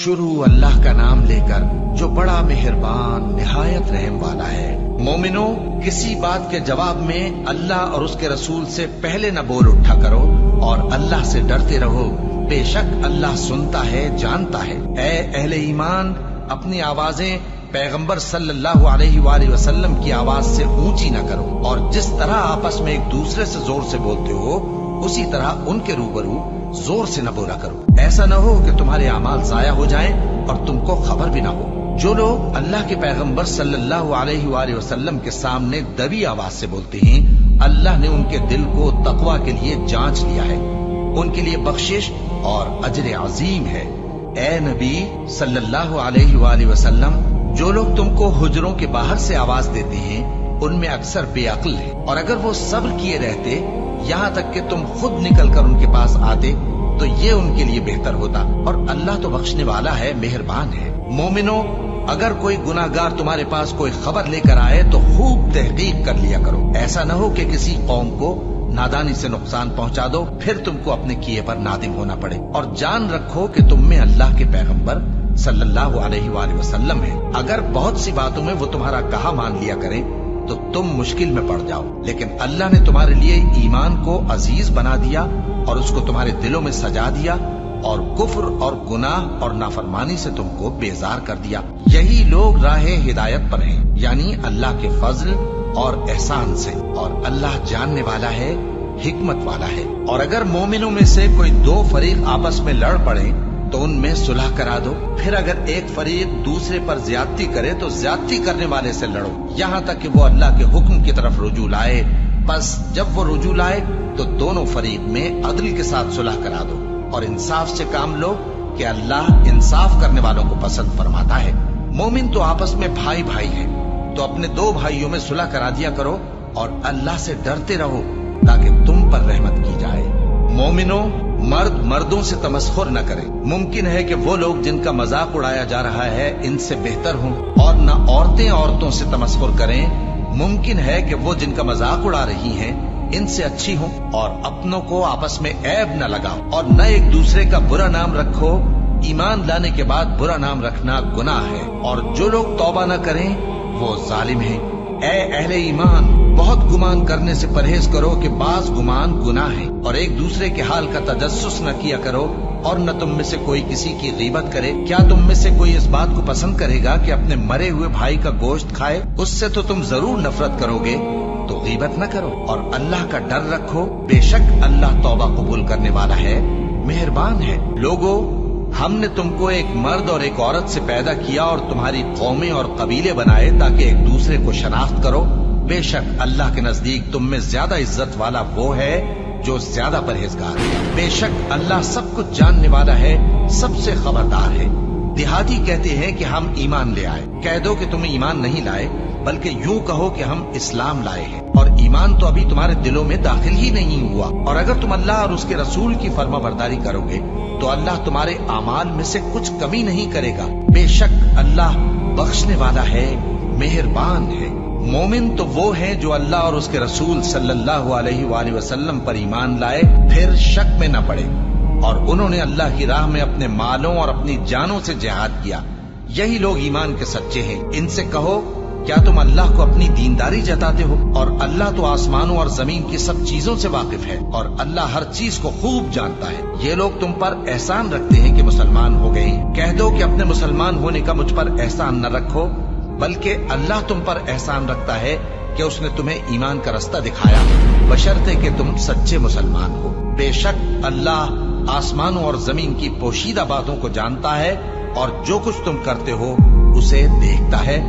शुरू अल्लाह का नाम लेकर जो बड़ा मेहरबान निहायत रहम वाला है। मोमिनो, किसी बात के जवाब में अल्लाह और उसके रसूल से पहले न बोल उठा करो और अल्लाह से डरते रहो, बेशक अल्लाह सुनता है, जानता है। ऐ अहले ईमान, अपनी आवाजें पैगंबर सल्लल्लाहु अलैहि वसल्लम की आवाज से ऊंची न करो और जिस तरह आपस में एक दूसरे से जोर से बोलते हो उसी तरह उनके रूबरू जोर से न बोला करो। ऐसा न हो कि तुम्हारे अमाल जाया हो जाएं और तुमको खबर भी न हो। जो लोग अल्लाह के पैगंबर सल्लल्लाहु अलैहि वसल्लम के सामने दबी आवाज से बोलते हैं, अल्लाह ने उनके दिल को तकवा के लिए जांच लिया है। उनके लिए बख्शिश और अजर अजीम है। ए नबी सल्लल्लाहु अलैहि वसल्लम, जो लोग तुमको हुजरों के बाहर से आवाज देते हैं उनमें अक्सर बेअक्ल है, और अगर वो सब्र किए रहते यहाँ तक कि तुम खुद निकल कर उनके पास आते तो ये उनके लिए बेहतर होता, और अल्लाह तो बख्शने वाला है, मेहरबान है। मोमिनो, अगर कोई गुनाहगार तुम्हारे पास कोई खबर लेकर आए तो खूब तहकीक कर लिया करो। ऐसा न हो कि किसी कौम को नादानी से नुकसान पहुंचा दो, फिर तुमको अपने किए पर नादिम होना पड़े। और जान रखो कि तुम में अल्लाह के पैगंबर सल्लल्लाहु अलैहि वसल्लम है। अगर बहुत सी बातों में वो तुम्हारा कहा मान लिया करें तो तुम मुश्किल में पड़ जाओ, लेकिन अल्लाह ने तुम्हारे लिए ईमान को अजीज बना दिया और उसको तुम्हारे दिलों में सजा दिया और कुफ्र और गुनाह और नाफरमानी से तुमको बेजार कर दिया। यही लोग राहे हिदायत पर हैं, यानी अल्लाह के फजल और एहसान से, और अल्लाह जानने वाला है, हिकमत वाला है। और अगर मोमिनों में से कोई दो फरीक आपस में लड़ पड़े तो उनमें सुलह करा दो। फिर अगर एक फरीक दूसरे पर ज्यादती करे तो ज्यादती करने वाले से लड़ो, यहाँ तक कि वो अल्लाह के हुक्म की तरफ रुजू लाए। बस जब वो रुजू लाए तो दोनों फरीक में अदल के साथ सुलह करा दो और इंसाफ से काम लो कि अल्लाह इंसाफ करने वालों को पसंद फरमाता है। मोमिन तो आपस में भाई भाई है, तो अपने दो भाइयों में सुलह करा दिया करो और अल्लाह से डरते रहो ताकि तुम पर रहमत की जाए। मोमिनो, मर्द मर्दों से तमस्खुर न करें। मुमकिन है कि वो लोग जिनका मजाक उड़ाया जा रहा है इनसे बेहतर हों, और न औरतें औरतों से तमस्खुर करें। मुमकिन है कि वो जिनका मजाक उड़ा रही हैं इनसे अच्छी हों, और अपनों को आपस में ऐब न लगाओ और न एक दूसरे का बुरा नाम रखो। ईमान लाने के बाद बुरा नाम रखना गुनाह है, और जो लोग तौबा न करें वो जालिम है। ऐ अहले ईमान, बहुत गुमान करने से परहेज करो कि बाज गुमान गुनाह है, और एक दूसरे के हाल का तजस्सुस न किया करो, और न तुम में से कोई किसी की गीबत करे। क्या तुम में से कोई इस बात को पसंद करेगा कि अपने मरे हुए भाई का गोश्त खाए? उससे तो तुम जरूर नफरत करोगे, तो गीबत न करो और अल्लाह का डर रखो, बेशक अल्लाह तौबा कबूल करने वाला है, मेहरबान है। लोगो, हमने तुमको एक मर्द और एक औरत से पैदा किया और तुम्हारी कौमें और कबीले बनाए ताकि एक दूसरे को शनाख्त करो। बेशक अल्लाह के नजदीक तुम में ज्यादा इज्जत वाला वो है जो ज्यादा परहेजगार है। बेशक अल्लाह सब कुछ जानने वाला है, सबसे खबरदार है। देहाती कहते हैं कि हम ईमान ले आए। कह दो कि तुम ईमान नहीं लाए, बल्कि यूं कहो कि हम इस्लाम लाए हैं, और ईमान तो अभी तुम्हारे दिलों में दाखिल ही नहीं हुआ। और अगर तुम अल्लाह और उसके रसूल की फर्माबरदारी करोगे तो अल्लाह तुम्हारे आमाल में से कुछ कमी नहीं करेगा। बेशक अल्लाह बख्शने वाला है, मेहरबान है। मोमिन तो वो हैं जो अल्लाह और उसके रसूल सल्लल्लाहु अलैहि वसल्लम पर ईमान लाए, फिर शक में न पड़े, और उन्होंने अल्लाह की राह में अपने मालों और अपनी जानों से जिहाद किया। यही लोग ईमान के सच्चे हैं। इनसे कहो, क्या तुम अल्लाह को अपनी दीनदारी जताते हो? और अल्लाह तो आसमानों और जमीन की सब चीजों से वाकिफ है, और अल्लाह हर चीज को खूब जानता है। ये लोग तुम पर एहसान रखते हैं कि मुसलमान हो गए। कह दो कि अपने मुसलमान होने का मुझ पर एहसान न रखो, बल्कि अल्लाह तुम पर एहसान रखता है कि उसने तुम्हें ईमान का रास्ता दिखाया, बशर्ते कि तुम सच्चे मुसलमान हो। बेशक अल्लाह आसमानों और जमीन की पोशीदा बातों को जानता है, और जो कुछ तुम करते हो उसे देखता है।